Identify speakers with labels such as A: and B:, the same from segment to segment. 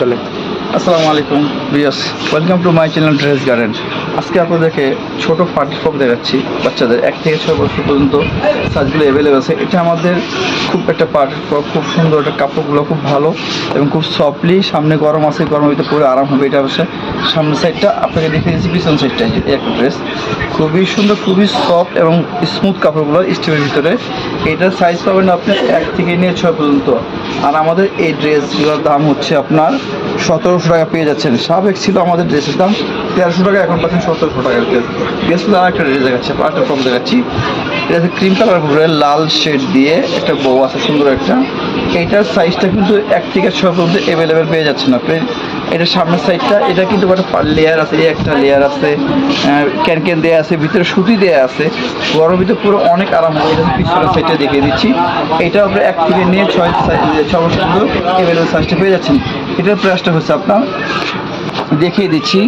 A: চলে।
B: আসসালামু আলাইকুম viewers, welcome to my channel dress garden. আজকে আপনাদেরকে ছোট পার্টি ফ্রক দেখাচ্ছি বাচ্চাদের 1 থেকে 6 বছর পর্যন্ত সাইজগুলো অ্যাভেলেবেল আছে। এটা আমাদের খুব একটা পার্টি ফ্রক, খুব সুন্দর, এটা কাপড়গুলো খুব ভালো এবং খুব সফটলি, সামনে গরম আছে, গরমের ভিতরে পরে আরাম হবে। এটা অবশ্যই সামনের সাইডটা আপনাকে দেখিয়ে দিচ্ছি, পিছন সাইডটা একটা ড্রেস খুবই সুন্দর, খুবই সফট এবং স্মুথ কাপড়গুলো স্টিমের ভিতরে। এটার সাইজ পাবেন আপনি 1 থেকে নিয়ে 6 পর্যন্ত। আর আমাদের এই ড্রেসগুলোর দাম হচ্ছে আপনার 1700 টাকা পেয়ে যাচ্ছেন। সাবেক ছিল আমাদের ড্রেসের দাম 1300 টাকা, এখন পাচ্ছেন 1700 টাকার ড্রেস। ড্রেসগুলো আর একটা ড্রেস দেখাচ্ছি, আরেকটা ফর্ম দেখাচ্ছি। এটা হচ্ছে ক্রিম কালার উপরে লাল শেড দিয়ে একটা বউ আছে, সুন্দর একটা। এইটার সাইজটা কিন্তু 1 থেকে 6 পর্যন্ত অ্যাভেলেবেল পেয়ে যাচ্ছেন আপনি। এটার সামনের সাইডটা, এটা কিন্তু একটা লেয়ার আছে, একটা লেয়ার আছে, ক্যান দেওয়া আছে, ভিতরে সুতি দেওয়া আছে। গরমের ভিতরে পুরো অনেক আরাম হবে। এটা পিছনের সাইডটা দেখিয়ে দিচ্ছি। এটা আপনি 1 থেকে নিয়ে 6 বছর পর্যন্ত অ্যাভেলেবেল সাইজটা পেয়ে যাচ্ছেন। এটার প্রাইসটা হচ্ছে আপনার দেখিয়ে দিচ্ছি,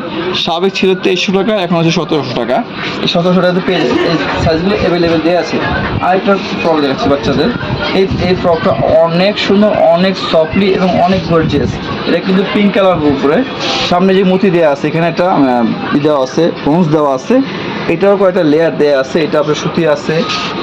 B: সাবেক ছিল 2300 টাকা, এখন হচ্ছে 1700 টাকা। এই 1700 টাকাতে পেয়ে এই সাইজগুলো অ্যাভেলেবেল দেওয়া আছে। আরেকটা ফ্রক দেখাচ্ছি বাচ্চাদের। এই ফ্রকটা অনেক সুন্দর, অনেক সফটলি এবং অনেক গর্জিয়াস। এটা কিন্তু পিঙ্ক কালার উপরে, সামনে যে মতি দেওয়া আছে, এখানে একটা দেওয়া আছে, ব্রোঞ্জ দেওয়া আছে। এটাও কয়েকটা লেয়ার দেওয়া আছে। এটা আপনার সুতি আছে,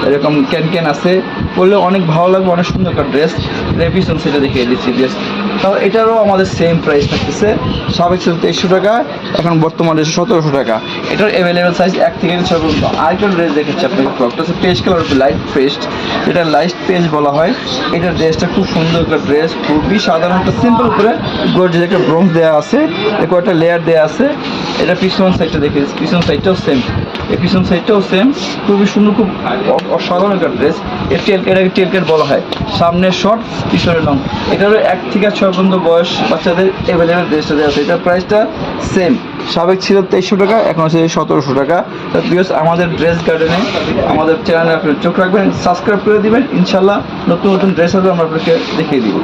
B: এরকম ক্যান আছে, পরলে অনেক ভালো লাগবে, অনেক সুন্দর একটা ড্রেস। এটা পিছন সেটা দেখিয়ে দিচ্ছি ড্রেস। তাও এটারও আমাদের সেম প্রাইস থাকতেছে, সাবেক ছিল 2300 টাকা, এখন বর্তমানে 1700 টাকা। এটার অ্যাভেলেবেল সাইজ 1 থেকে 6 পর্যন্ত। আরেকটা ড্রেস দেখাচ্ছি আপনাকে, ফ্রকটা হচ্ছে পেস্ট কালার, লাইট পেস্ট, এটা লাইট পেস্ট বলা হয়। এটার ড্রেসটা খুব সুন্দর একটা ড্রেস, খুবই সাধারণ একটা সিম্পল করে গর্জিয়াস একটা ব্রোঞ্জ দেওয়া আছে, কয়েকটা লেয়ার দেওয়া আছে। এটা পিছন সাইডটা দেখে, পিছন সাইডটাও সেম, এই পিছন সাইডটাও সেম, খুবই সুন্দর, খুব অসাধারণ একটা ড্রেস। এটাকে টেলকেট বলা হয়, সামনে শর্ট, পিছনে লং। এটারও 1 থেকে 6 পর্যন্ত বয়স বাচ্চাদের অ্যাভেলেবেল ড্রেসটা দেওয়া আছে। এটার প্রাইসটা সেম, সাবেক ছিল 2300 টাকা, এখন হচ্ছে 1700 টাকা। তো প্লিজ আমাদের ড্রেস গার্ডেনে, আমাদের চ্যানেলে আপনি চোখ রাখবেন, সাবস্ক্রাইব করে দিবেন। ইনশাল্লাহ নতুন নতুন ড্রেস হবে, আমরা আপনাকে দেখিয়ে দিব।